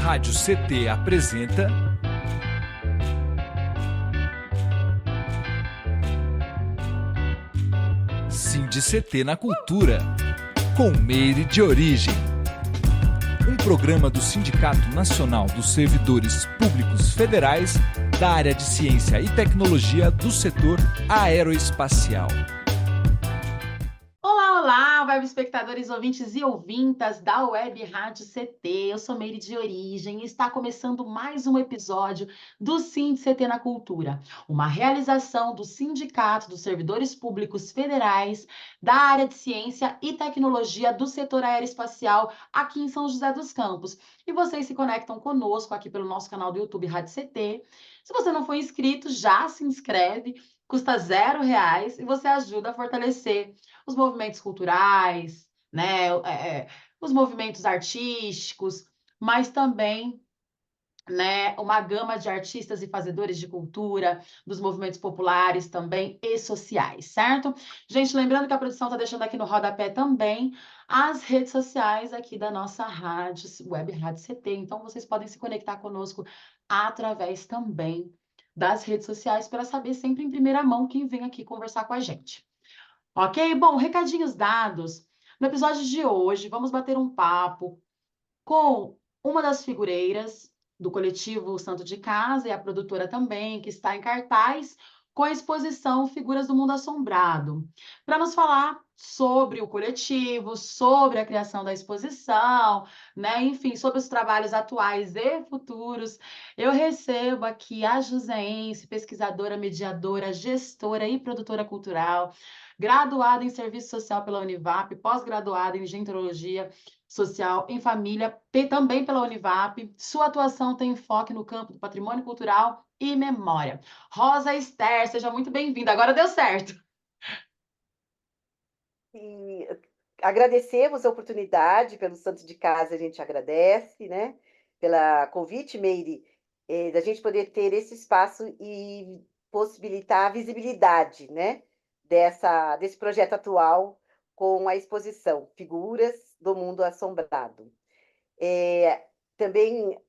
Rádio CT apresenta CT na Cultura, com Meire de Origem. Um programa do Sindicato Nacional dos Servidores Públicos Federais da área de Ciência e Tecnologia do setor aeroespacial. Olá, web espectadores, ouvintes e ouvintas da Web Rádio CT. Eu sou Meire de Origem e está começando mais um episódio do CT na Cultura, uma realização do Sindicato dos Servidores Públicos Federais da área de Ciência e Tecnologia do setor aeroespacial aqui em São José dos Campos. E vocês se conectam conosco aqui pelo nosso canal do YouTube Rádio CT. Se você não for inscrito, já se inscreve, custa R$ 0 e você ajuda a fortalecer os movimentos culturais, né, os movimentos artísticos, mas também, né, uma gama de artistas e fazedores de cultura, dos movimentos populares também e sociais, certo? Gente, lembrando que a produção está deixando aqui no rodapé também as redes sociais aqui da nossa rádio, Web Rádio CT, então vocês podem se conectar conosco através também das redes sociais para saber sempre em primeira mão quem vem aqui conversar com a gente. Ok? Bom, recadinhos dados. No episódio de hoje, vamos bater um papo com uma das figureiras do coletivo Santo de Casa e a produtora também, que está em cartaz com a exposição Figuras do Mundo Assombrado, para nos falar sobre o coletivo, sobre a criação da exposição, né? Enfim, sobre os trabalhos atuais e futuros. Eu recebo aqui a joseense, pesquisadora, mediadora, gestora e produtora cultural, graduada em Serviço Social pela Univap, pós-graduada em Gerontologia Social em Família, também pela Univap. Sua atuação tem enfoque no campo do patrimônio cultural e memória. Rosa Esther, seja muito bem-vinda. Agora deu certo. E agradecemos a oportunidade pelo Santo de Casa, a gente agradece, né? Pela convite, Meire, da gente poder ter esse espaço e possibilitar a visibilidade, né? Desse projeto atual com a exposição Figuras do Mundo Assombrado. Também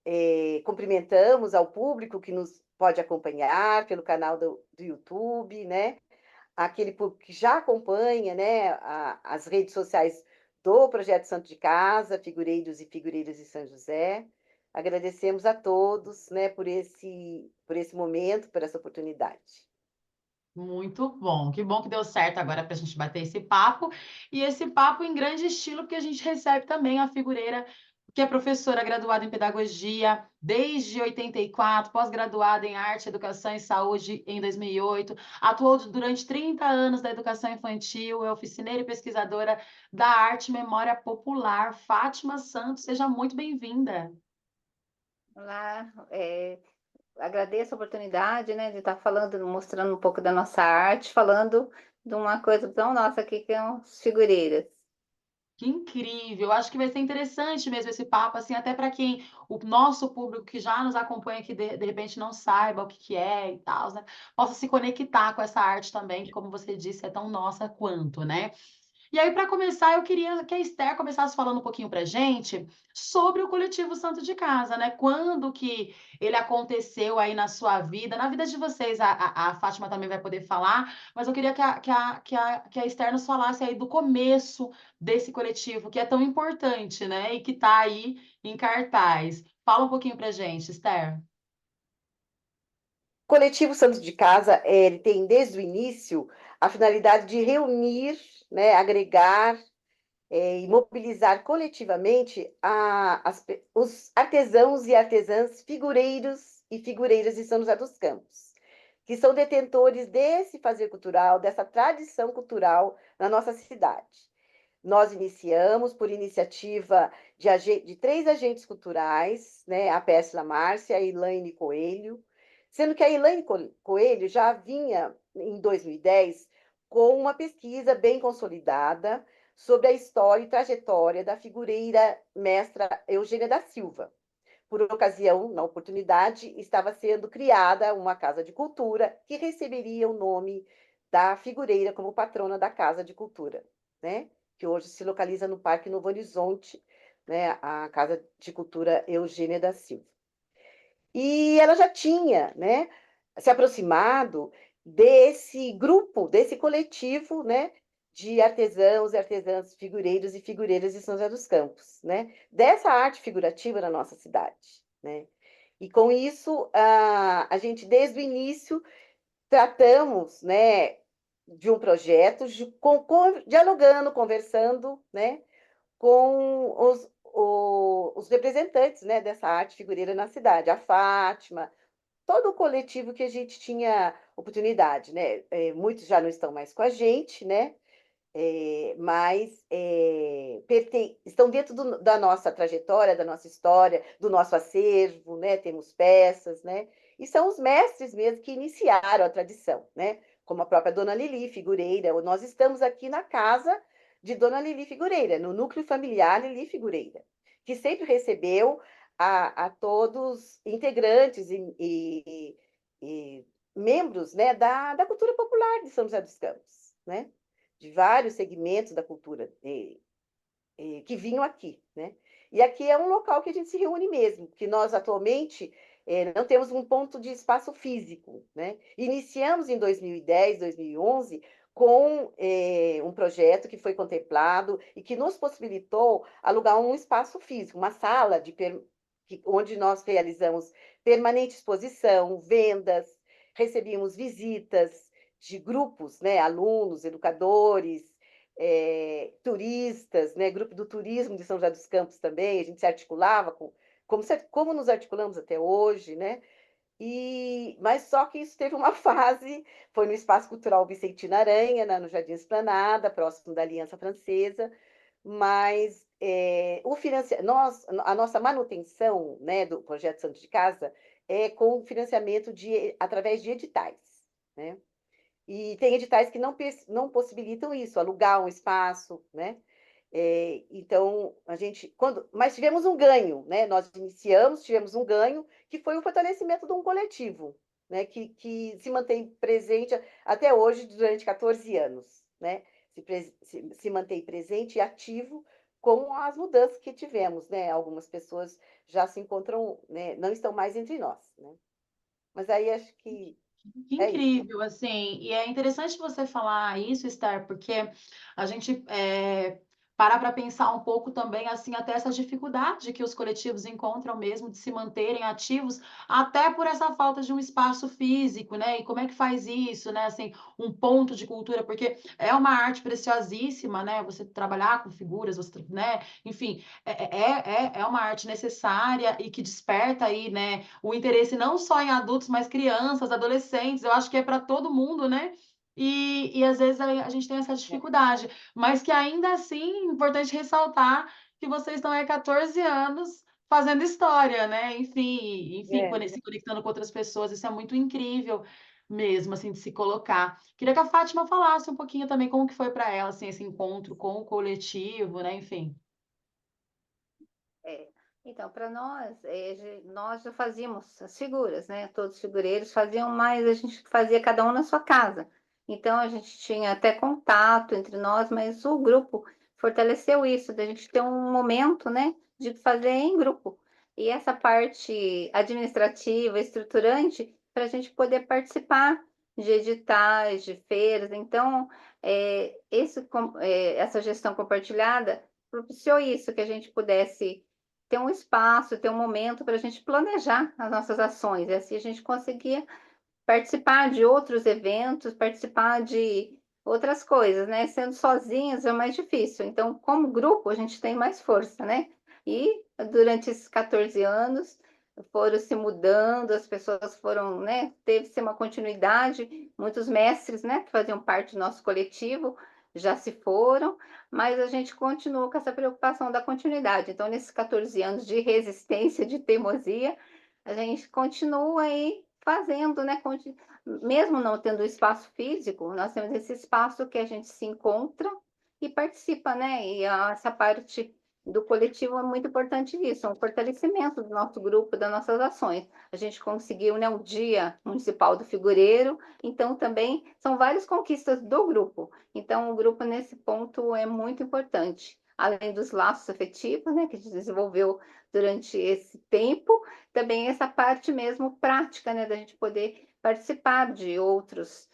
cumprimentamos ao público que nos pode acompanhar pelo canal do YouTube, né? Aquele público que já acompanha, né, as redes sociais do Projeto Santo de Casa, figureiros e figureiras de São José. Agradecemos a todos, né, por esse momento, por essa oportunidade. Muito bom, que bom que deu certo agora para a gente bater esse papo, e esse papo em grande estilo, porque a gente recebe também a figureira que é professora graduada em Pedagogia desde 84, pós-graduada em Arte, Educação e Saúde em 2008, atuou durante 30 anos da educação infantil, é oficineira e pesquisadora da arte e memória popular. Fátima Santos, seja muito bem-vinda. Olá, agradeço a oportunidade, né, de estar falando, mostrando um pouco da nossa arte, falando de uma coisa tão nossa aqui, que são as figureiras. Que incrível! Acho que vai ser interessante mesmo esse papo, assim, até para quem, o nosso público que já nos acompanha, que de repente não saiba o que é e tal, né? Possa se conectar com essa arte também, que, como você disse, é tão nossa quanto, né? E aí, para começar, eu queria que a Esther começasse falando um pouquinho para a gente sobre o coletivo Santo de Casa, né? Quando que ele aconteceu aí na sua vida, na vida de vocês, a Fátima também vai poder falar, mas eu queria que a Esther nos falasse aí do começo desse coletivo, que é tão importante, né? E que está aí em cartaz. Fala um pouquinho para a gente, Esther. O Coletivo Santo de Casa, ele tem desde o início a finalidade de reunir, né, agregar e mobilizar coletivamente os artesãos e artesãs, figureiros e figureiras de São José dos Campos, que são detentores desse fazer cultural, dessa tradição cultural na nossa cidade. Nós iniciamos por iniciativa de 3 agentes culturais, né, a Pérsila Márcia, a Elaine Coelho, sendo que a Elaine Coelho já vinha, em 2010, com uma pesquisa bem consolidada sobre a história e trajetória da figureira mestra Eugênia da Silva. Por ocasião, na oportunidade, estava sendo criada uma casa de cultura que receberia o nome da figureira como patrona da Casa de Cultura, né? Que hoje se localiza no Parque Novo Horizonte, né, a Casa de Cultura Eugênia da Silva. E ela já tinha, né, se aproximado desse grupo, desse coletivo, né, de artesãos e artesãs, figureiros e figureiras de São José dos Campos, né, dessa arte figurativa na nossa cidade, né. E com isso, a gente, desde o início, tratamos, né, de um projeto, dialogando, conversando, né, com os representantes, né, dessa arte figureira na cidade, a Fátima, todo o coletivo que a gente tinha oportunidade, né? Muitos já não estão mais com a gente, né? Mas estão dentro da nossa trajetória, da nossa história, do nosso acervo, né? Temos peças, né? E são os mestres mesmo que iniciaram a tradição, né? Como a própria Dona Lili Figureira. Nós estamos aqui na casa de Dona Lili Figureira, no núcleo familiar Lili Figureira, que sempre recebeu a todos integrantes e membros, né, da cultura popular de São José dos Campos, né? De vários segmentos da cultura que vinham aqui, né? E aqui é um local que a gente se reúne mesmo, que nós atualmente não temos um ponto de espaço físico, né? Iniciamos em 2010, 2011 com um projeto que foi contemplado e que nos possibilitou alugar um espaço físico, uma sala onde nós realizamos permanente exposição, vendas, recebíamos visitas de grupos, né, alunos, educadores, turistas, né, grupo do turismo de São José dos Campos também, a gente se articulava como nos articulamos até hoje, né? Mas só que isso teve uma fase, foi no Espaço Cultural Vicentina Aranha, no Jardim Esplanada, próximo da Aliança Francesa, mas a nossa manutenção, né, do Projeto Santo de Casa é com financiamento através de editais, né? E tem editais que não possibilitam isso, alugar um espaço, né? Então, mas tivemos um ganho, né? Nós tivemos um ganho, que foi o fortalecimento de um coletivo, né? Que se mantém presente até hoje, durante 14 anos, né? Se mantém presente e ativo com as mudanças que tivemos, né? Algumas pessoas já se encontram, né? Não estão mais entre nós, né? Mas aí acho que Que é isso. incrível, assim, e é interessante você falar isso, Esther, porque a gente parar para pensar um pouco também, assim, até essa dificuldade que os coletivos encontram mesmo de se manterem ativos, até por essa falta de um espaço físico, né? E como é que faz isso, né? Assim, um ponto de cultura, porque é uma arte preciosíssima, né? Você trabalhar com figuras, você, né? Enfim, é uma arte necessária e que desperta aí, né? O interesse não só em adultos, mas crianças, adolescentes, eu acho que é para todo mundo, né? E às vezes a gente tem essa dificuldade, mas que ainda assim é importante ressaltar que vocês estão há 14 anos fazendo história, né? Enfim, É. se conectando com outras pessoas, isso é muito incrível mesmo, assim, de se colocar. Queria que a Fátima falasse um pouquinho também como que foi para ela, assim, esse encontro com o coletivo, né? Enfim. É. Então, para nós, nós já fazíamos as figuras, né? Todos os figureiros faziam, mas a gente fazia cada um na sua casa. Então, a gente tinha até contato entre nós, mas o grupo fortaleceu isso, da gente ter um momento, né, de fazer em grupo. E essa parte administrativa, estruturante, para a gente poder participar de editais, de feiras. Então, essa gestão compartilhada propiciou isso, que a gente pudesse ter um espaço, ter um momento para a gente planejar as nossas ações. E assim a gente conseguia participar de outros eventos, participar de outras coisas, né? Sendo sozinhos é mais difícil. Então, como grupo, a gente tem mais força, né? E durante esses 14 anos foram se mudando, as pessoas foram, né? Teve-se uma continuidade, muitos mestres, né, que faziam parte do nosso coletivo já se foram, mas a gente continuou com essa preocupação da continuidade. Então, nesses 14 anos de resistência, de teimosia, a gente continua aí fazendo, né? Mesmo não tendo espaço físico, nós temos esse espaço que a gente se encontra e participa, né? E essa parte do coletivo é muito importante isso, é um fortalecimento do nosso grupo, das nossas ações. A gente conseguiu, né, o Dia Municipal do Figureiro, então também são várias conquistas do grupo. Então, o grupo, nesse ponto, é muito importante. além dos laços afetivos, né, que a gente desenvolveu durante esse tempo, também essa parte mesmo prática, né, da gente poder participar de outros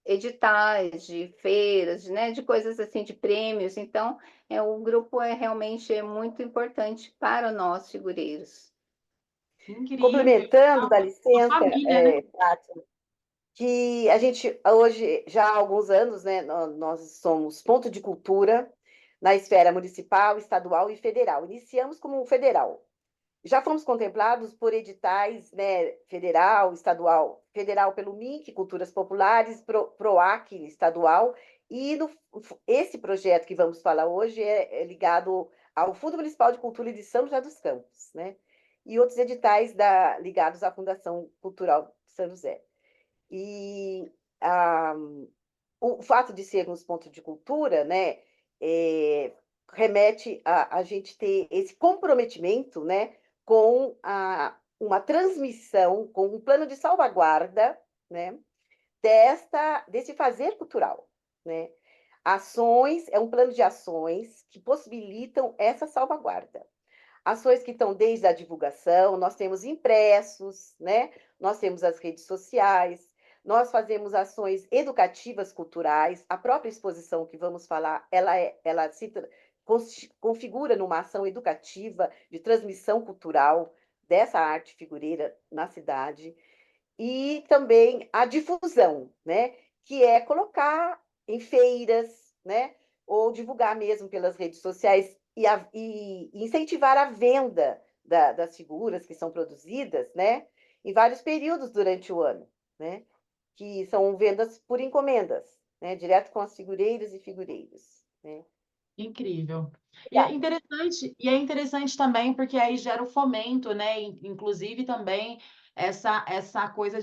editais, de feiras, né, de coisas assim, de prêmios. Então, o grupo realmente muito importante para nós figureiros. Incrível. Complementando, dá Uma licença, família, né? Tati, que a gente hoje, já há alguns anos, né, nós somos ponto de cultura na esfera municipal, estadual e federal. Iniciamos como um federal. Já fomos contemplados por editais, né, federal pelo MINC, Culturas Populares, PROAC estadual, e esse projeto que vamos falar hoje é ligado ao Fundo Municipal de Cultura de São José dos Campos, né? E outros editais ligados à Fundação Cultural de São José. E ah, o fato de sermos ponto de cultura, né, remete a gente ter esse comprometimento, né, com uma transmissão, com um plano de salvaguarda, né, desse fazer cultural, né? Ações, é um plano de ações que possibilitam essa salvaguarda. Ações que estão desde a divulgação, nós temos impressos, né? Nós temos as redes sociais, nós fazemos ações educativas culturais, a própria exposição que vamos falar, ela se configura numa ação educativa de transmissão cultural dessa arte figureira na cidade, e também a difusão, né? Que é colocar em feiras, né? Ou divulgar mesmo pelas redes sociais e incentivar a venda das figuras que são produzidas, né? Em vários períodos durante o ano, né? Que são vendas por encomendas, né? Direto com as figureiras e figureiros, né? Incrível. Obrigada. E é interessante também porque aí gera o fomento, né? Inclusive também essa coisa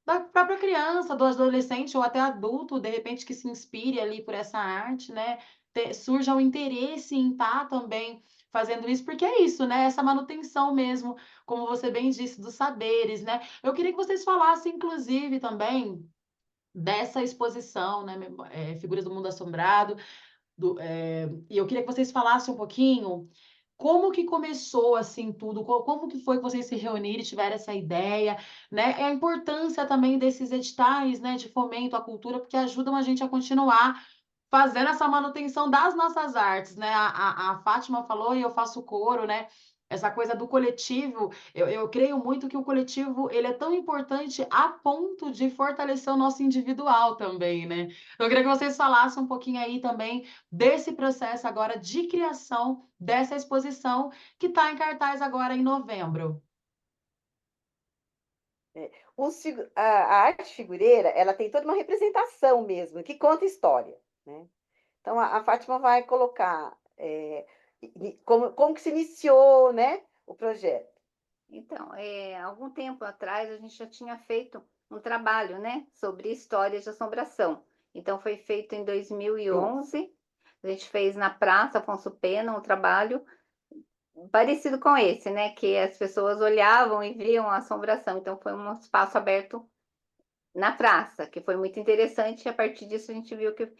da própria criança, do adolescente ou até adulto, de repente, que se inspire ali por essa arte, né? Surja o interesse em estar também fazendo isso, porque é isso, né? Essa manutenção mesmo, como você bem disse, dos saberes, né? Eu queria que vocês falassem, inclusive, também dessa exposição, né? Figuras do Mundo Assombrado. E eu queria que vocês falassem um pouquinho como que começou assim tudo, como que foi que vocês se reuniram e tiveram essa ideia, né? É a importância também desses editais, né, de fomento à cultura, porque ajudam a gente a continuar fazendo essa manutenção das nossas artes, né? A Fátima falou e eu faço coro, né? Essa coisa do coletivo, eu creio muito que o coletivo ele é tão importante a ponto de fortalecer o nosso individual também, né? Então, eu queria que vocês falassem um pouquinho aí também desse processo agora de criação dessa exposição que está em cartaz agora em novembro. A arte figureira, ela tem toda uma representação mesmo, que conta história, né? Então, a Fátima vai colocar como que se iniciou, né, o projeto. Então, algum tempo atrás, a gente já tinha feito um trabalho, né, sobre histórias de assombração. Então, foi feito em 2011, a gente fez na Praça Afonso Pena um trabalho parecido com esse, né, que as pessoas olhavam e viam a assombração. Então, foi um espaço aberto na praça, que foi muito interessante, e a partir disso a gente viu que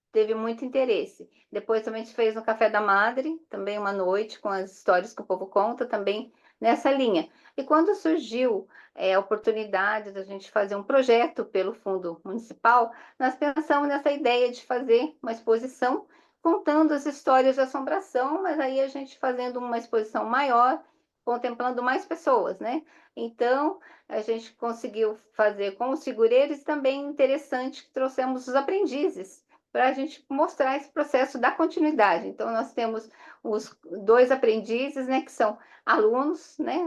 teve muito interesse. Depois também a gente fez no Café da Madre, também uma noite com as histórias que o povo conta, também nessa linha. E quando surgiu a oportunidade da gente fazer um projeto pelo Fundo Municipal, nós pensamos nessa ideia de fazer uma exposição contando as histórias de assombração, mas aí a gente fazendo uma exposição maior, contemplando mais pessoas, né? Então, a gente conseguiu fazer com os figureiros, também interessante que trouxemos os aprendizes para a gente mostrar esse processo da continuidade. Então, nós temos os 2 aprendizes, né, que são alunos, né,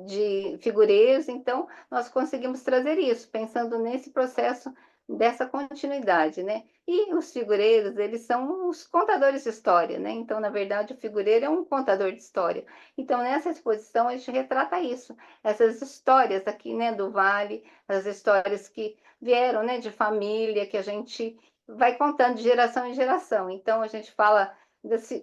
de figureiros, então nós conseguimos trazer isso, pensando nesse processo dessa continuidade, né? E os figureiros, eles são os contadores de história, né? Então, na verdade, o figureiro é um contador de história. Então, nessa exposição, a gente retrata isso, essas histórias aqui, né, do Vale, as histórias que vieram, né, de família, que a gente vai contando de geração em geração. Então, a gente fala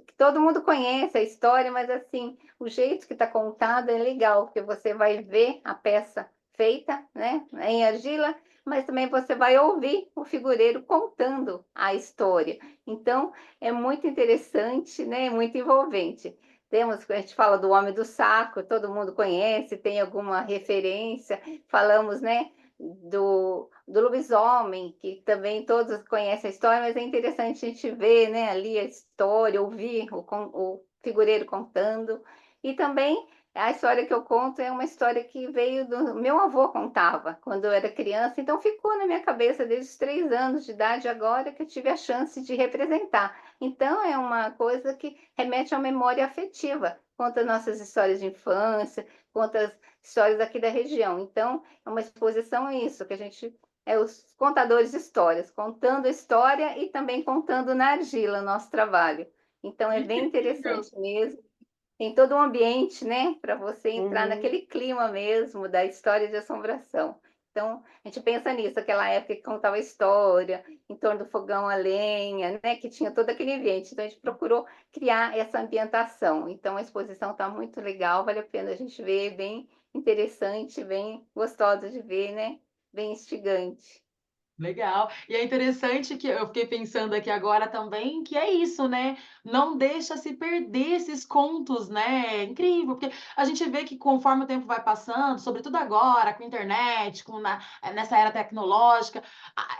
que todo mundo conhece a história, mas assim, o jeito que está contada é legal, porque você vai ver a peça feita, né, em argila, mas também você vai ouvir o figureiro contando a história. Então, é muito interessante, né? Muito envolvente. Temos, a gente fala do Homem do Saco, todo mundo conhece, tem alguma referência. Falamos, né, do lobisomem, que também todos conhecem a história, mas é interessante a gente ver, né, ali a história, ouvir o figureiro contando. E também a história que eu conto é uma história que veio do meu avô contava quando eu era criança, então ficou na minha cabeça desde os 3 anos de idade, agora que eu tive a chance de representar. Então é uma coisa que remete à memória afetiva, conta nossas histórias de infância, conta as histórias aqui da região. Então é uma exposição a isso, que a gente é os contadores de histórias, contando a história e também contando na argila, nosso trabalho. Então é bem Incrível. interessante mesmo. Tem todo um ambiente, né, para você entrar Uhum. naquele clima mesmo da história de assombração. Então, a gente pensa nisso, aquela época que contava história, em torno do fogão a lenha, né, que tinha todo aquele ambiente. Então, a gente procurou criar essa ambientação. Então, a exposição está muito legal, vale a pena a gente ver, bem interessante, bem gostosa de ver, né, bem instigante. Legal. E é interessante que eu fiquei pensando aqui agora também, que é isso, né, não deixa se perder esses contos, né, é incrível, porque a gente vê que conforme o tempo vai passando, sobretudo agora com a internet, nessa era tecnológica,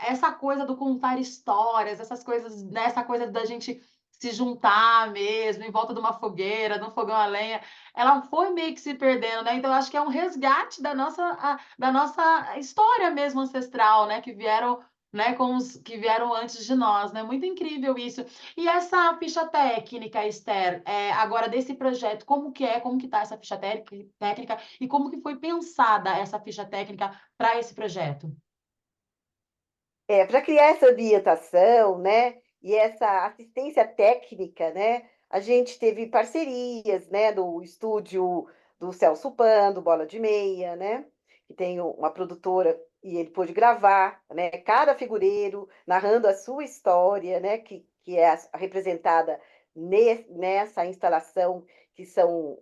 essa coisa do contar histórias, essas coisas, né, essa coisa da gente se juntar mesmo em volta de uma fogueira, de um fogão a lenha, ela foi meio que se perdendo, né, então eu acho que é um resgate da nossa história mesmo ancestral, né, que vieram, né, com os que vieram antes de nós, né? Muito incrível isso. E essa ficha técnica, Esther, agora desse projeto, como que tá essa ficha técnica e como que foi pensada essa ficha técnica para esse projeto? Para criar essa ambientação, né, e essa assistência técnica, né, a gente teve parcerias, né, do estúdio do Celso Pan, do Bola de Meia, né, que tem uma produtora e ele pôde gravar, né, cada figureiro narrando a sua história, né, que é representada nessa instalação, que são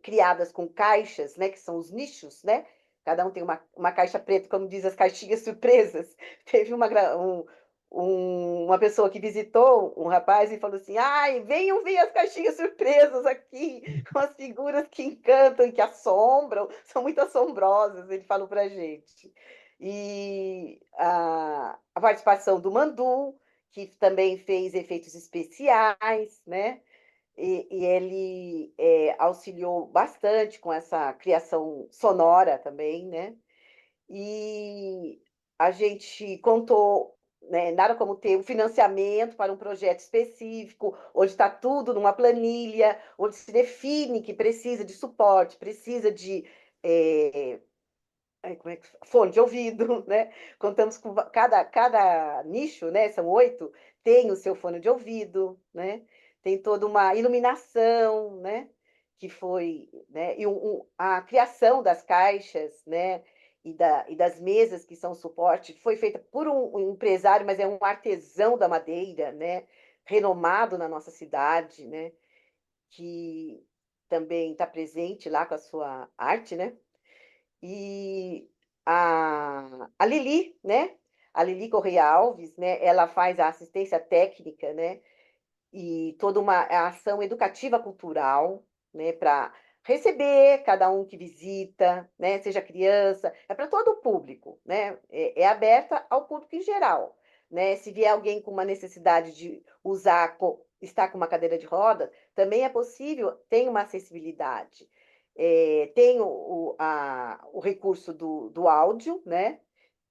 criadas com caixas, né, que são os nichos, né, cada um tem uma caixa preta, como diz as caixinhas surpresas. Teve uma pessoa que visitou um rapaz e falou assim: ai, venham ver as caixinhas surpresas aqui, umas figuras que encantam e que assombram, são muito assombrosas, ele falou para a gente. E a participação do Mandu, que também fez efeitos especiais, né? E ele auxiliou bastante com essa criação sonora também, né? E a gente contou, né, nada como ter um financiamento para um projeto específico, onde está tudo numa planilha, onde se define que precisa de suporte, precisa de fone de ouvido, né? Contamos com cada nicho, né? São 8, tem o seu fone de ouvido, né? Tem toda uma iluminação, né? Que foi, né? E a criação das caixas, né? E das mesas que são suporte foi feita por um empresário, mas é um artesão da madeira, né? Renomado na nossa cidade, né? Que também está presente lá com a sua arte, né? E a Lili, né? A Lili Correia Alves, né? Ela faz a assistência técnica, né? E toda uma ação educativa cultural, né? Para receber cada um que visita, né? Seja criança, é para todo o público, né? É aberta ao público em geral, né? Se vier alguém com uma necessidade de estar com uma cadeira de rodas, também é possível, tem uma acessibilidade. Tem o recurso do áudio, né?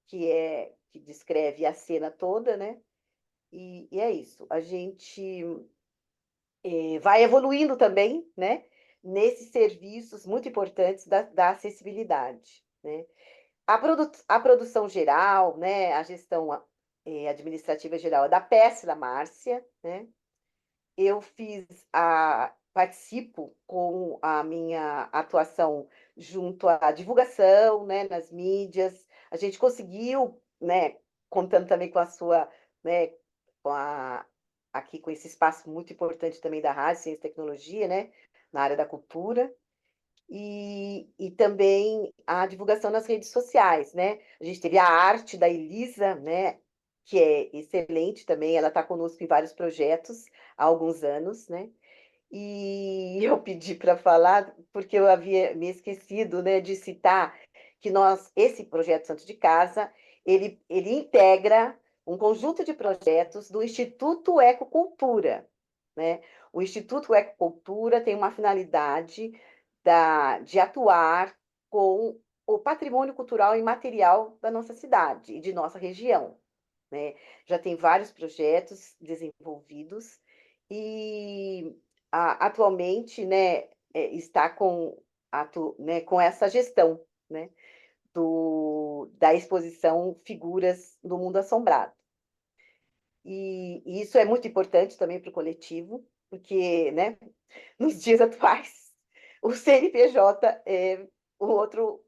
Que descreve a cena toda, né? E é isso. A gente vai evoluindo também, né? Nesses serviços muito importantes da acessibilidade, né? A produção geral, né? A gestão administrativa geral é da Péssila Márcia, né? Eu participo com a minha atuação junto à divulgação, né, nas mídias. A gente conseguiu, né, contando também com a sua, né, com aqui com esse espaço muito importante também da rádio, ciência e tecnologia, né, na área da cultura. e também a divulgação nas redes sociais, né? A gente teve a arte da Elisa, né? Que é excelente também, ela está conosco em vários projetos há alguns anos, né? E eu pedi para falar, porque eu havia me esquecido, né, de citar que esse projeto Santo de Casa, ele integra um conjunto de projetos do Instituto Ecocultura, né? O Instituto Ecocultura tem uma finalidade de atuar com o patrimônio cultural e material da nossa cidade e de nossa região, né? Já tem vários projetos desenvolvidos e atualmente, né, está né, com essa gestão, né, da exposição Figuras do Mundo Assombrado. E isso é muito importante também para o coletivo, porque, né, nos dias atuais, o CNPJ é outro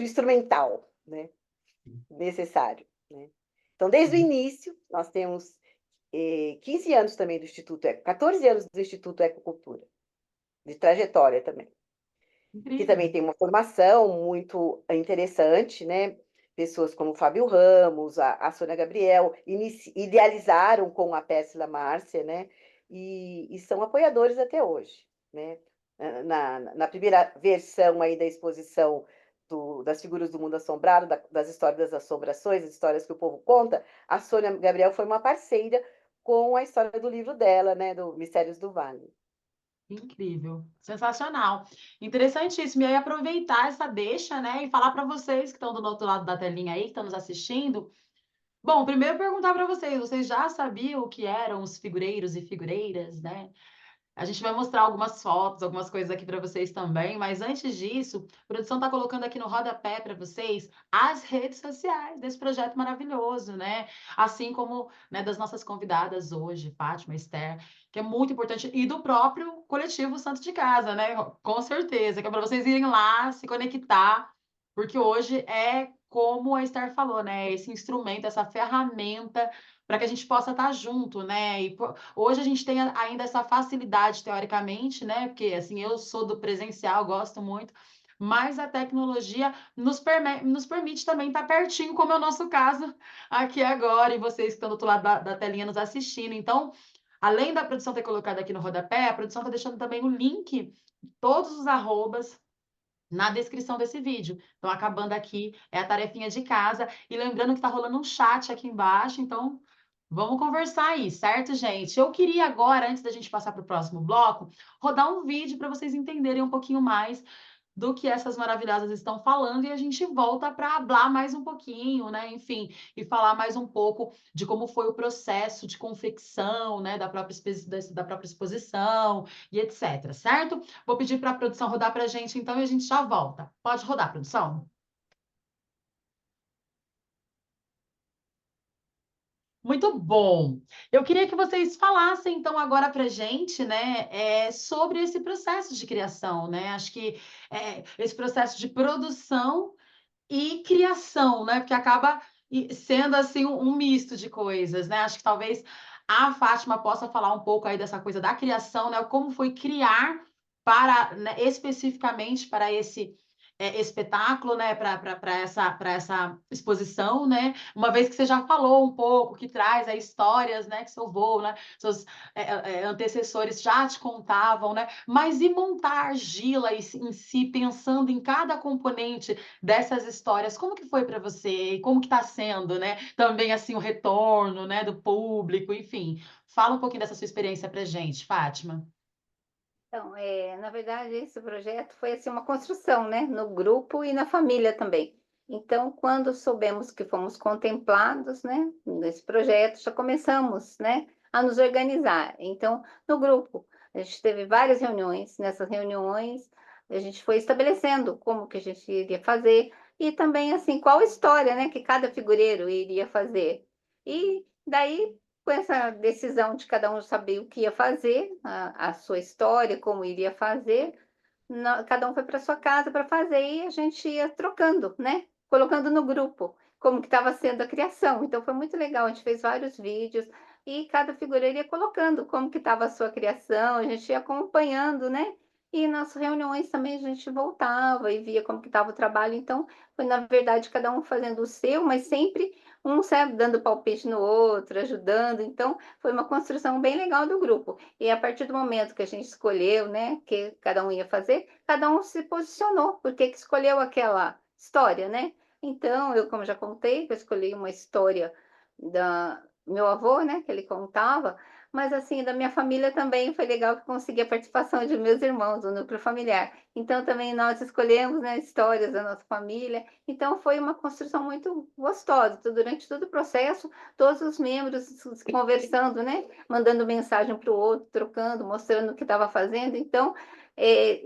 instrumental, né, necessário, né? Então, desde o início, nós temos 15 anos também do Instituto 14 anos do Instituto Ecocultura, de trajetória também, que Incrível. também tem uma formação muito interessante, né? Pessoas como o Fábio Ramos, a Sônia Gabriel, idealizaram com a Pérsila Márcia, né? E são apoiadores até hoje, né? Na primeira versão aí da exposição das figuras do mundo assombrado, das histórias das assombrações, as histórias que o povo conta, a Sônia Gabriel foi uma parceira com a história do livro dela, né? Do Mistérios do Vale. Incrível, sensacional, interessantíssimo. E aí aproveitar essa deixa, né, e falar para vocês que estão do outro lado da telinha aí, que estão nos assistindo. Bom, primeiro perguntar para vocês, vocês já sabiam o que eram os figureiros e figureiras, né? A gente vai mostrar algumas fotos, algumas coisas aqui para vocês também, mas antes disso, a produção está colocando aqui no rodapé para vocês as redes sociais desse projeto maravilhoso, né? Assim como, né, das nossas convidadas hoje, Fátima, Esther, que é muito importante, e do próprio coletivo Santo de Casa, né? Com certeza, que é para vocês irem lá, se conectar, porque hoje é como a Esther falou, né? Esse instrumento, essa ferramenta para que a gente possa estar junto, né? E hoje a gente tem ainda essa facilidade, teoricamente, né? Porque, assim, eu sou do presencial, gosto muito, mas a tecnologia nos permite também estar pertinho, como é o nosso caso aqui agora, e vocês que estão do outro lado da telinha nos assistindo. Então, além da produção ter colocado aqui no rodapé, a produção está deixando também o link, todos os arrobas, na descrição desse vídeo. Então, acabando aqui, é a tarefinha de casa. E lembrando que está rolando um chat aqui embaixo, então vamos conversar aí, certo, gente? Eu queria agora, antes da gente passar para o próximo bloco, rodar um vídeo para vocês entenderem um pouquinho mais do que essas maravilhosas estão falando e a gente volta para hablar mais um pouquinho, né? Enfim, e falar mais um pouco de como foi o processo de confecção, né, da própria exposição e etc, certo? Vou pedir para a produção rodar para a gente então e a gente já volta. Pode rodar, produção? Muito bom. Eu queria que vocês falassem, então, agora para a gente, né, sobre esse processo de criação, né? Acho que esse processo de produção e criação, né? Porque acaba sendo assim um misto de coisas, né? Acho que talvez a Fátima possa falar um pouco aí dessa coisa da criação, né? Como foi criar para, né, especificamente para esse espetáculo, né? Para essa exposição, né? Uma vez que você já falou um pouco, que traz aí histórias, né? Que seu vô, né? Seus antecessores já te contavam, né? Mas e montar a argila em si, pensando em cada componente dessas histórias, como que foi para você? E como que está sendo, né? Também assim o retorno, né, do público, enfim. Fala um pouquinho dessa sua experiência para gente, Fátima. Então, na verdade, esse projeto foi assim uma construção, né, no grupo e na família também. Então, quando soubemos que fomos contemplados, né, nesse projeto, já começamos, né, a nos organizar. Então, no grupo, a gente teve várias reuniões. Nessas reuniões, a gente foi estabelecendo como que a gente iria fazer e também assim qual história, né, que cada figureiro iria fazer. E daí com essa decisão de cada um saber o que ia fazer, a sua história, como iria fazer, cada um foi para sua casa para fazer e a gente ia trocando, né? Colocando no grupo como que estava sendo a criação. Então foi muito legal, a gente fez vários vídeos e cada figureira ia colocando como que estava a sua criação, a gente ia acompanhando, né? e nas reuniões também a gente voltava e via como que estava o trabalho, então foi, na verdade, cada um fazendo o seu, mas sempre um, sabe, dando palpite no outro, ajudando, então foi uma construção bem legal do grupo. E a partir do momento que a gente escolheu, né, que cada um ia fazer, cada um se posicionou, porque que escolheu aquela história, né? Então, eu, como já contei, eu escolhi uma história da meu avô, né, que ele contava, mas assim, da minha família também foi legal que consegui a participação de meus irmãos, do núcleo familiar. Então, também nós escolhemos, né, histórias da nossa família. Então, foi uma construção muito gostosa. Então, durante todo o processo, todos os membros conversando, né, mandando mensagem para o outro, trocando, mostrando o que estava fazendo. Então, é,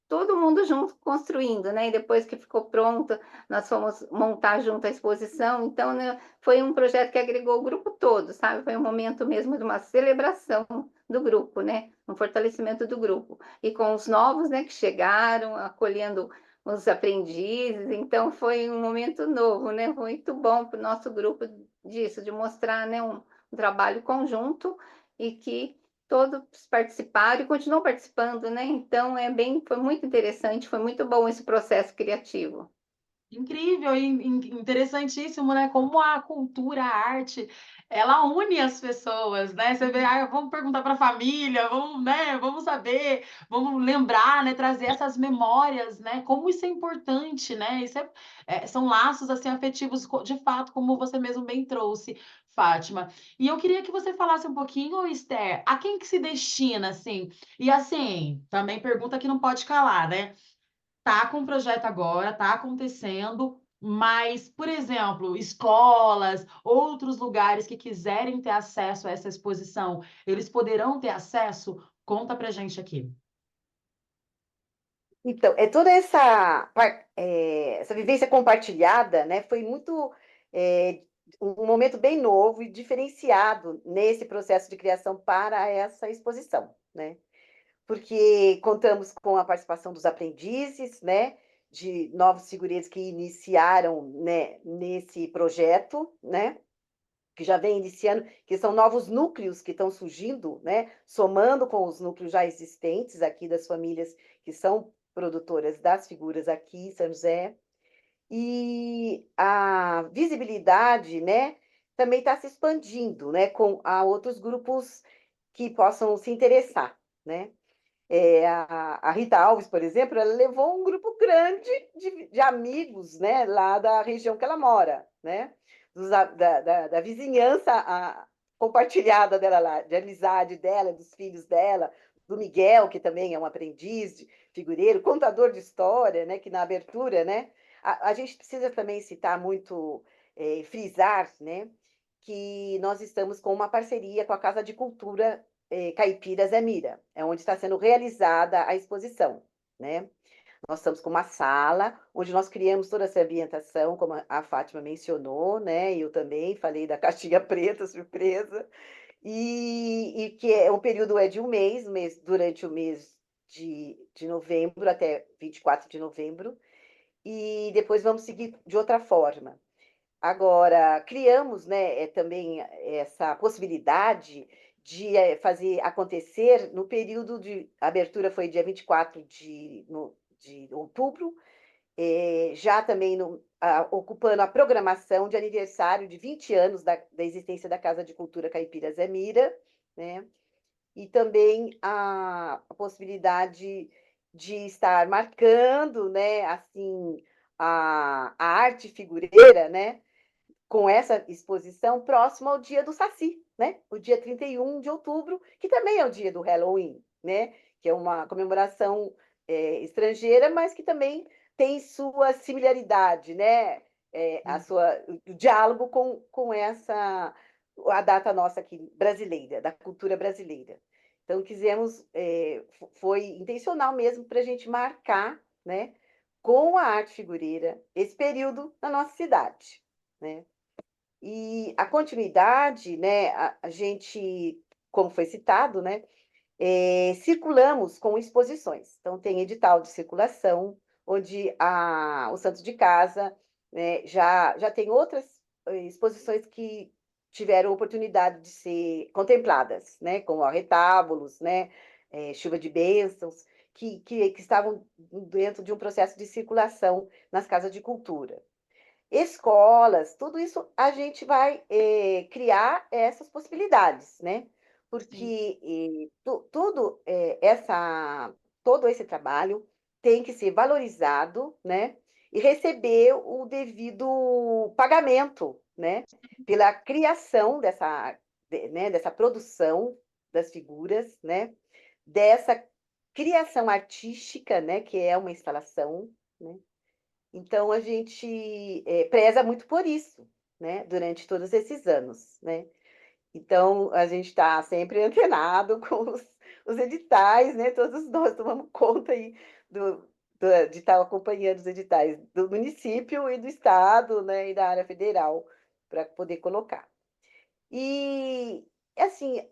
todo mundo junto construindo, né? E depois que ficou pronto, nós fomos montar junto a exposição. Então, né, foi um projeto que agregou o grupo todo, sabe? Foi um momento mesmo de uma celebração do grupo, né? Um fortalecimento do grupo. E com os novos, né, que chegaram, acolhendo os aprendizes. Então, foi um momento novo, né? Muito bom para o nosso grupo disso, de mostrar, né, um trabalho conjunto e que todos participaram e continuam participando, né? Então, foi muito interessante, foi muito bom esse processo criativo. Incrível e interessantíssimo, né? Como a cultura, a arte, ela une as pessoas, né? Você vê, vamos perguntar para a família, vamos, né? Vamos saber, vamos lembrar, né? Trazer essas memórias, né? Como isso é importante, né? São laços assim afetivos, de fato, como você mesmo bem trouxe, Fátima. E eu queria que você falasse um pouquinho, Esther, a quem que se destina, assim? E assim, também pergunta que não pode calar, né? Tá com o projeto agora, tá acontecendo, mas, por exemplo, escolas, outros lugares que quiserem ter acesso a essa exposição, eles poderão ter acesso? Conta pra gente aqui. Então, toda essa vivência compartilhada, né, foi muito é, um momento bem novo e diferenciado nesse processo de criação para essa exposição, né? Porque contamos com a participação dos aprendizes, né, de novos figureiros que iniciaram, né, nesse projeto, né, que já vem iniciando, que são novos núcleos que estão surgindo, né, somando com os núcleos já existentes aqui das famílias que são produtoras das figuras aqui em São José. E a visibilidade, né, também está se expandindo, né, com outros grupos que possam se interessar, né? A Rita Alves, por exemplo, ela levou um grupo grande de amigos, né, lá da região que ela mora, né, da vizinhança compartilhada dela lá, de amizade dela, dos filhos dela, do Miguel, que também é um aprendiz de figureiro, contador de história, né, que na abertura, né, a gente precisa também citar muito, frisar, né, que nós estamos com uma parceria com a Casa de Cultura Caipira Zé Mira, é onde está sendo realizada a exposição, né? Nós estamos com uma sala onde nós criamos toda essa ambientação, como a Fátima mencionou, né? Eu também falei da caixinha preta, surpresa, e que o período é de um mês durante o mês de novembro até 24 de novembro, e depois vamos seguir de outra forma. Agora, criamos, né, também essa possibilidade de fazer acontecer no período de a abertura foi dia 24 de outubro, já também ocupando a programação de aniversário de 20 anos da existência da Casa de Cultura Caipira Zé Mira, né? E também a possibilidade de estar marcando, né, assim, a arte figureira, né, com essa exposição próximo ao dia do Saci, né? O dia 31 de outubro, que também é o dia do Halloween, né? Que é uma comemoração estrangeira, mas que também tem sua similaridade, né? O diálogo com a data nossa aqui brasileira, da cultura brasileira. Então, foi intencional mesmo para a gente marcar, né, com a arte figureira esse período na nossa cidade, né? E a continuidade, né, a gente, como foi citado, né, circulamos com exposições. Então, tem edital de circulação, onde o Santo de Casa, né, já tem outras exposições que tiveram oportunidade de ser contempladas, né, como retábulos, né, Chuva de Bênçãos, que estavam dentro de um processo de circulação nas casas de cultura. Escolas, tudo isso a gente vai criar essas possibilidades, né? Sim. Porque todo esse trabalho tem que ser valorizado, né? E receber o devido pagamento, né? Pela criação dessa produção das figuras, né? Dessa criação artística, né? Que é uma instalação, né? Então, a gente preza muito por isso, né? Durante todos esses anos, né? Então, a gente está sempre antenado com os editais, né? Todos nós tomamos conta aí de estar acompanhando os editais do município e do estado, né? E da área federal, para poder colocar. E, assim,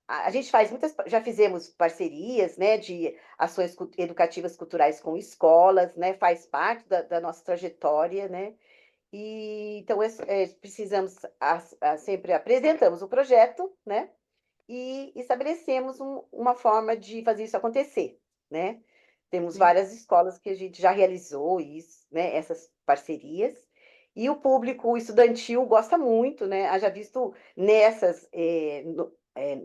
a gente faz já fizemos parcerias, né, de ações educativas culturais com escolas, né, faz parte da nossa trajetória, né, e então precisamos, sempre apresentamos o projeto, né, e estabelecemos uma forma de fazer isso acontecer, né. Temos Sim. várias escolas que a gente já realizou isso, né, essas parcerias, e o público estudantil gosta muito, né? Haja visto nessas,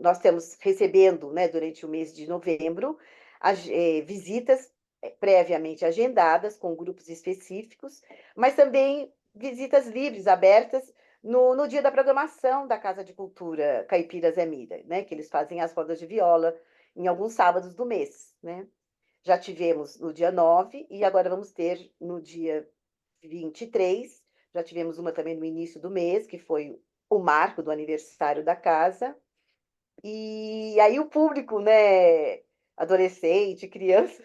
nós estamos recebendo, né, durante o mês de novembro, visitas previamente agendadas com grupos específicos, mas também visitas livres, abertas, no dia da programação da Casa de Cultura Caipira Zé Mira, né? Que eles fazem as rodas de viola em alguns sábados do mês, né? Já tivemos no dia 9 e agora vamos ter no dia 23. Já tivemos uma também no início do mês, que foi o marco do aniversário da casa. E aí o público, né, adolescente, criança,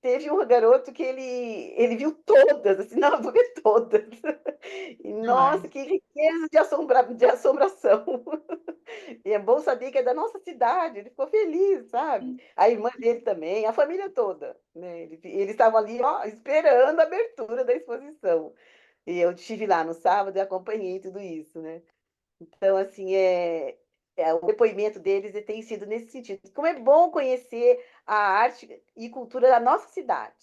teve um garoto que ele viu todas, assim, não, eu vou ver todas. E, nossa, Demais. que riqueza de assombração. E é bom saber que é da nossa cidade, ele ficou feliz, sabe? A irmã dele também, a família toda, né? Eles estavam ali, ó, esperando a abertura da exposição. E eu estive lá no sábado e acompanhei tudo isso, né? Então, assim, o depoimento deles tem sido nesse sentido. Como é bom conhecer a arte e cultura da nossa cidade,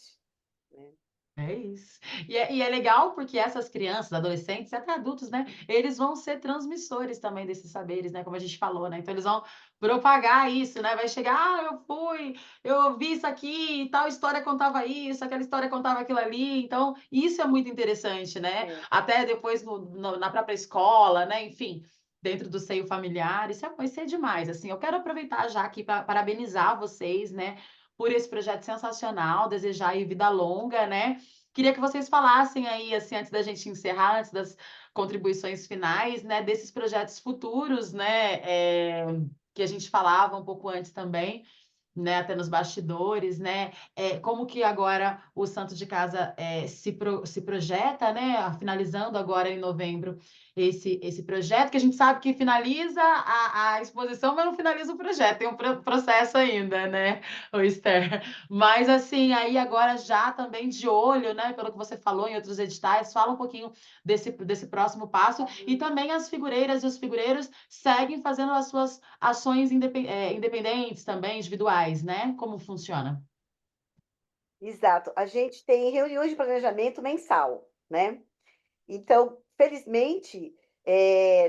né? É isso. E é legal porque essas crianças, adolescentes e até adultos, né? Eles vão ser transmissores também desses saberes, né? Como a gente falou, né? Então eles vão propagar isso, né? Vai chegar, eu fui, eu vi isso aqui, tal história contava isso, aquela história contava aquilo ali. Então, isso é muito interessante, né? É. Até depois na própria escola, né? Enfim, dentro do seio familiar, vai ser demais. Assim, eu quero aproveitar já aqui para parabenizar vocês, né? Por esse projeto sensacional, desejar aí vida longa, né? Queria que vocês falassem aí, assim, antes da gente encerrar, antes das contribuições finais, né, desses projetos futuros, né, que a gente falava um pouco antes também, né, até nos bastidores, né, como que agora o Santo de Casa se projeta, né, finalizando agora em novembro esse projeto, que a gente sabe que finaliza a exposição, mas não finaliza o projeto, tem um processo ainda, né, o Esther. Mas assim, aí agora já também de olho, né, pelo que você falou em outros editais, fala um pouquinho desse próximo passo, e também as figureiras e os figureiros seguem fazendo as suas ações independentes também, individuais, né? Como funciona? Exato. A gente tem reuniões de planejamento mensal, né? Então, felizmente,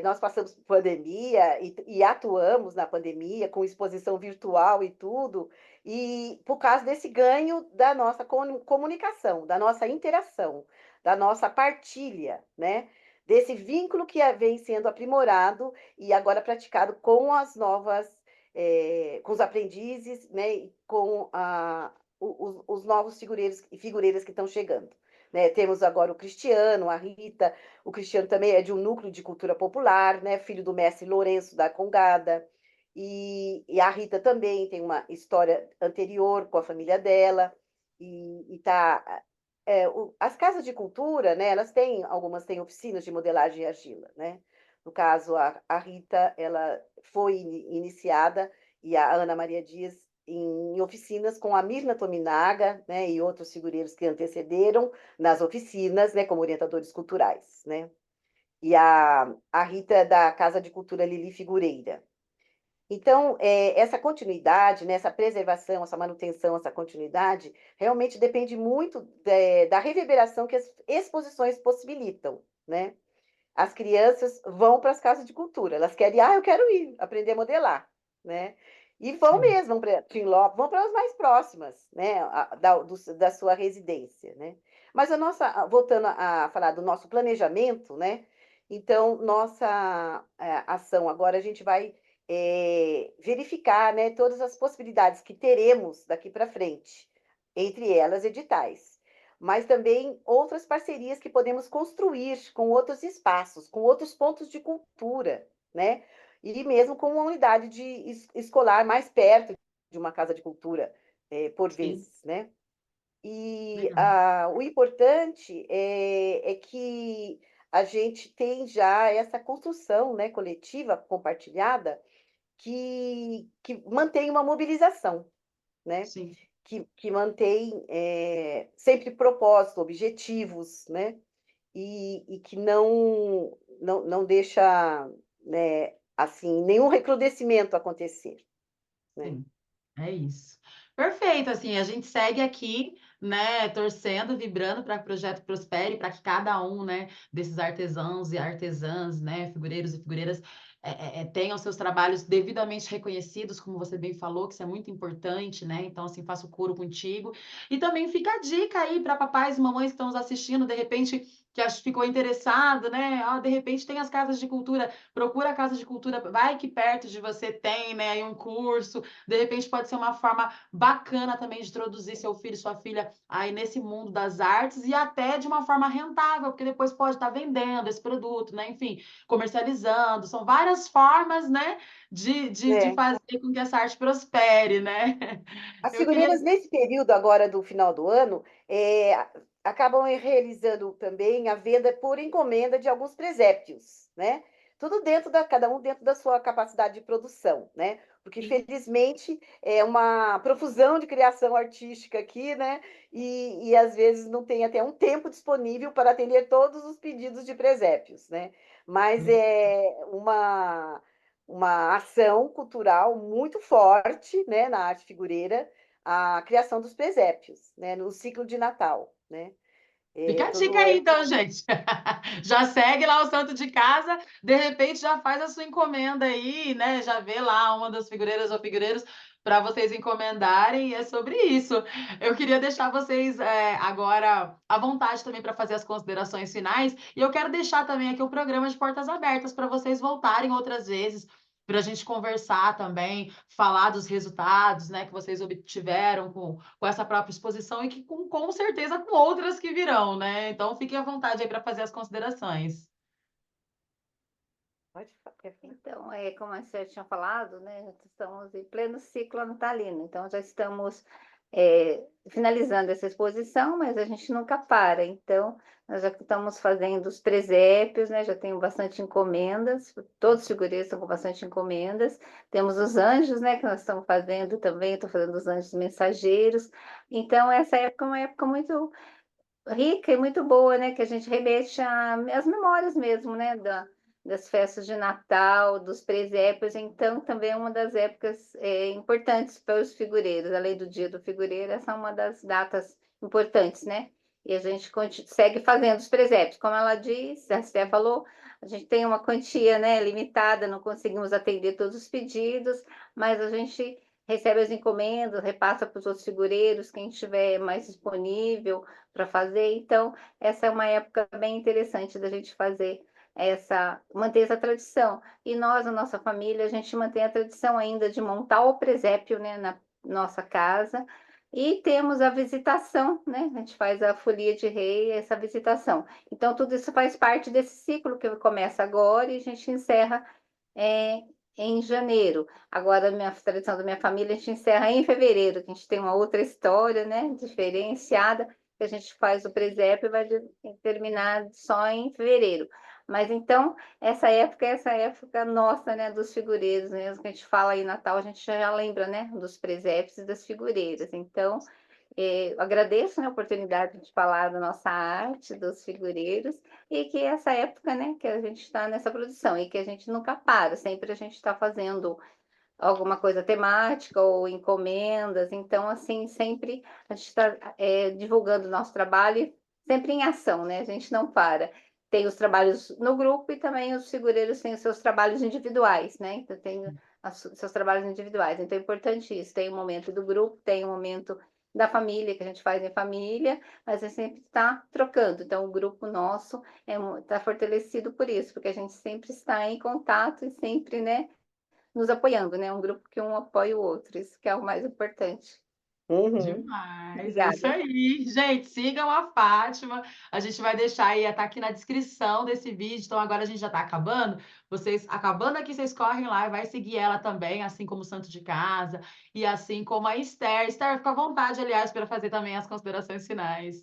nós passamos por pandemia e atuamos na pandemia com exposição virtual e tudo, e por causa desse ganho da nossa comunicação, da nossa interação, da nossa partilha, né? Desse vínculo que vem sendo aprimorado e agora praticado com as novas, com os aprendizes, né? E com os novos figureiros e figureiras que estão chegando. Né? Temos agora o Cristiano, a Rita. O Cristiano também é de um núcleo de cultura popular, né? Filho do mestre Lourenço da Congada. E a Rita também tem uma história anterior com a família dela. As casas de cultura, né? Algumas têm oficinas de modelagem e argila, né? No caso, a Rita, ela foi iniciada, e a Ana Maria Dias em oficinas com a Mirna Tominaga, né, e outros figureiros que antecederam nas oficinas, né, como orientadores culturais, né? E a Rita é da Casa de Cultura Lili Figureira. Então, essa continuidade, né, essa preservação, essa manutenção, essa continuidade, realmente depende muito da reverberação que as exposições possibilitam, né? As crianças vão para as casas de cultura, elas querem, eu quero ir aprender a modelar, né? E vão Sim, mesmo, vão para Finlop, vão para as mais próximas, né, da sua residência, né? Mas voltando a falar do nosso planejamento, né? Então, nossa ação agora, a gente vai verificar, né, todas as possibilidades que teremos daqui para frente, entre elas editais, mas também outras parcerias que podemos construir com outros espaços, com outros pontos de cultura, né? E mesmo com uma unidade escolar mais perto de uma casa de cultura, por sim, vezes, né? E legal. o importante é que a gente tem já essa construção, né, coletiva, compartilhada, que mantém uma mobilização, né? Sim. Que mantém sempre propósito, objetivos, né? E que não deixa, né, assim, nenhum recrudescimento acontecer, né? Sim, é isso. Perfeito, assim, a gente segue aqui, né, torcendo, vibrando para que o projeto prospere, para que cada um, né, desses artesãos e artesãs, né, figureiros e figureiras, tenham seus trabalhos devidamente reconhecidos, como você bem falou, que isso é muito importante, né? Então, assim, faço coro contigo. E também fica a dica aí para papais e mamães que estão nos assistindo, de repente, que ficou interessado, né? De repente tem as casas de cultura, procura a casa de cultura, vai que perto de você tem, né, aí um curso, de repente pode ser uma forma bacana também de introduzir seu filho, sua filha aí nesse mundo das artes e até de uma forma rentável, porque depois pode estar vendendo esse produto, né? Enfim, comercializando. São várias formas, né, de É. fazer com que essa arte prospere, né? As Eu queria. figureiras, nesse período agora do final do ano, acabam realizando também a venda por encomenda de alguns presépios, né? Tudo cada um dentro da sua capacidade de produção, né? Porque, felizmente, é uma profusão de criação artística aqui, né? E às vezes não tem até um tempo disponível para atender todos os pedidos de presépios, né? Mas é uma ação cultural muito forte, né, na arte figureira, a criação dos presépios, né, no ciclo de Natal, né? Fica a dica Todo aí, ano. então, gente. Já segue lá o santo de casa, de repente já faz a sua encomenda aí, né? Já vê lá uma das figureiras ou figureiros para vocês encomendarem, e é sobre isso. Eu queria deixar vocês agora à vontade também para fazer as considerações finais, e eu quero deixar também aqui o programa de portas abertas para vocês voltarem outras vezes para a gente conversar também, falar dos resultados, né, que vocês obtiveram com essa própria exposição e que com certeza com outras que virão, né? Então fiquem à vontade aí para fazer as considerações. Quer falar? Então, como a senhora tinha falado, né, estamos em pleno ciclo natalino, então já estamos finalizando essa exposição, mas a gente nunca para. Então, nós já estamos fazendo os presépios, né, já tenho bastante encomendas, todos os figureiros estão com bastante encomendas. Temos os anjos, né, que nós estamos fazendo também, estou fazendo os anjos mensageiros. Então, essa época é uma época muito rica e muito boa, né? Que a gente remete às memórias mesmo, né? Das festas de Natal, dos presépios. Então, também é uma das épocas importantes para os figureiros. Além do Dia do Figureiro, essa é uma das datas importantes, né? E a gente segue fazendo os presépios. Como ela disse, a Esté falou, a gente tem uma quantia, né, limitada, não conseguimos atender todos os pedidos, mas a gente recebe as encomendas, repassa para os outros figureiros, quem estiver mais disponível para fazer. Então, essa é uma época bem interessante da gente fazer manter essa tradição. E nós, a nossa família, a gente mantém a tradição ainda de montar o presépio, né, na nossa casa. E temos a visitação, né? A gente faz a folia de rei, essa visitação. Então, tudo isso faz parte desse ciclo que começa agora e a gente encerra é, em janeiro. Agora, a tradição da minha família, a gente encerra em fevereiro, que a gente tem uma outra história, né, diferenciada, que a gente faz o presépio e vai terminar só em fevereiro. Mas então, essa época nossa, né, dos figureiros mesmo, que a gente fala aí Natal, a gente já lembra, né, dos presépios e das figureiras. Então, eu agradeço, né, a oportunidade de falar da nossa arte, dos figureiros, e que essa época, né, que a gente está nessa produção e que a gente nunca para, sempre a gente está fazendo alguma coisa temática ou encomendas. Então, assim, sempre a gente está divulgando o nosso trabalho, sempre em ação, né? A gente não para. Tem os trabalhos no grupo e também os figureiros têm os seus trabalhos individuais, né? Então, tem os seus trabalhos individuais. Então, é importante isso. Tem o momento do grupo, tem o momento da família, que a gente faz em família, mas a gente sempre está trocando. Então, o grupo nosso está fortalecido por isso, porque a gente sempre está em contato e sempre, né, nos apoiando, né? Um grupo que um apoia o outro, isso que é o mais importante. Uhum. Demais, é isso Obrigada. aí. Gente, sigam a Fátima. A gente vai deixar aí, tá aqui na descrição desse vídeo. Então agora a gente já tá acabando. Vocês, acabando aqui, vocês correm lá e vai seguir ela também, assim como o Santo de Casa e assim como a Esther. Esther, fica à vontade, aliás, para fazer também as considerações finais.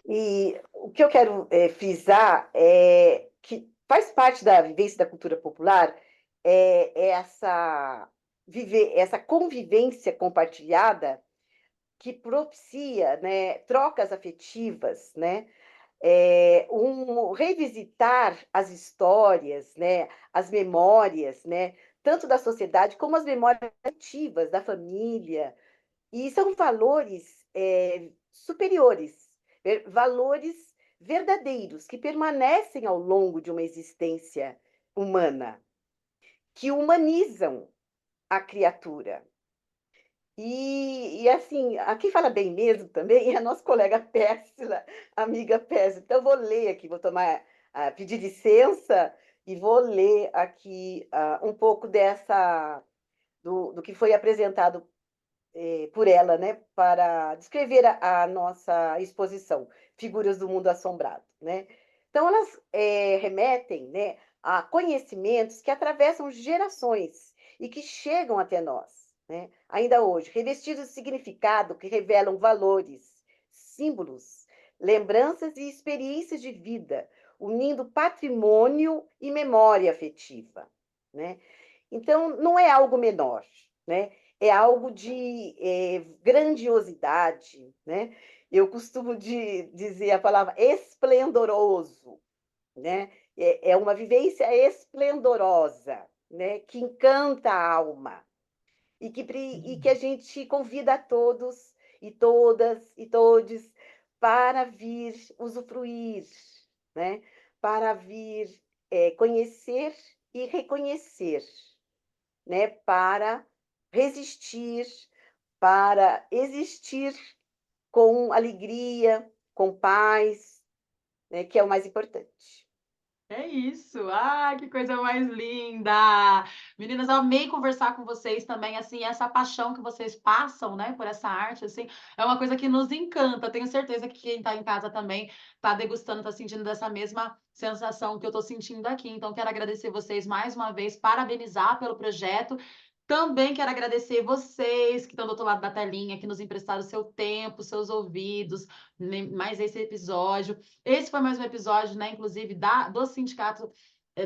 E o que eu quero frisar é que faz parte da vivência da cultura popular essa convivência compartilhada que propicia, né, trocas afetivas, né, revisitar as histórias, né, as memórias, né, tanto da sociedade como as memórias afetivas da família, e são valores superiores, valores verdadeiros, que permanecem ao longo de uma existência humana, que humanizam a criatura. Assim, a quem fala bem mesmo também é a nossa colega Pérsila, amiga Pérsila. Então, eu vou ler aqui, vou pedir licença e vou ler aqui um pouco do que foi apresentado por ela, né, para descrever a nossa exposição, Figuras do Mundo Assombrado, né? Então, elas remetem, né, a conhecimentos que atravessam gerações e que chegam até nós, né, ainda hoje, revestidos de significado que revelam valores, símbolos, lembranças e experiências de vida, unindo patrimônio e memória afetiva, né? Então, não é algo menor, né? É algo de grandiosidade, né? Eu costumo dizer a palavra esplendoroso, né? É uma vivência esplendorosa, né? Que encanta a alma e que a gente convida a todos e todas e todes para vir usufruir, né? Para vir conhecer e reconhecer, né? Para resistir, para existir com alegria, com paz, né? Que é o mais importante. É isso. Ah, que coisa mais linda! Meninas, eu amei conversar com vocês também, assim, essa paixão que vocês passam, né, por essa arte, assim, é uma coisa que nos encanta. Tenho certeza que quem está em casa também está degustando, está sentindo dessa mesma sensação que eu estou sentindo aqui. Então, quero agradecer vocês mais uma vez, parabenizar pelo projeto. Também quero agradecer vocês que estão do outro lado da telinha, que nos emprestaram seu tempo, seus ouvidos, mais esse episódio. Esse foi mais um episódio, né, inclusive, do Sindicato,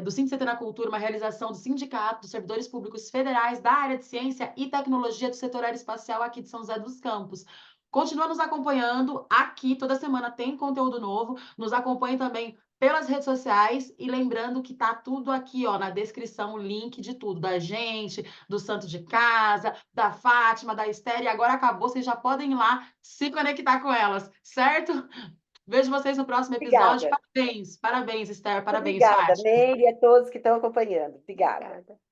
do SINDCT na Cultura, uma realização do Sindicato dos Servidores Públicos Federais da área de Ciência e Tecnologia do setor aeroespacial aqui de São José dos Campos. Continua nos acompanhando aqui, toda semana tem conteúdo novo. Nos acompanhe também pelas redes sociais e lembrando que tá tudo aqui, ó, na descrição, o link de tudo, da gente, do Santo de Casa, da Fátima, da Esther, e agora acabou, vocês já podem ir lá se conectar com elas, certo? Vejo vocês no próximo episódio. Obrigada. Parabéns, parabéns, Esther, parabéns, Obrigada, Fátima. Meire, e a todos que estão acompanhando. Obrigada. Obrigada.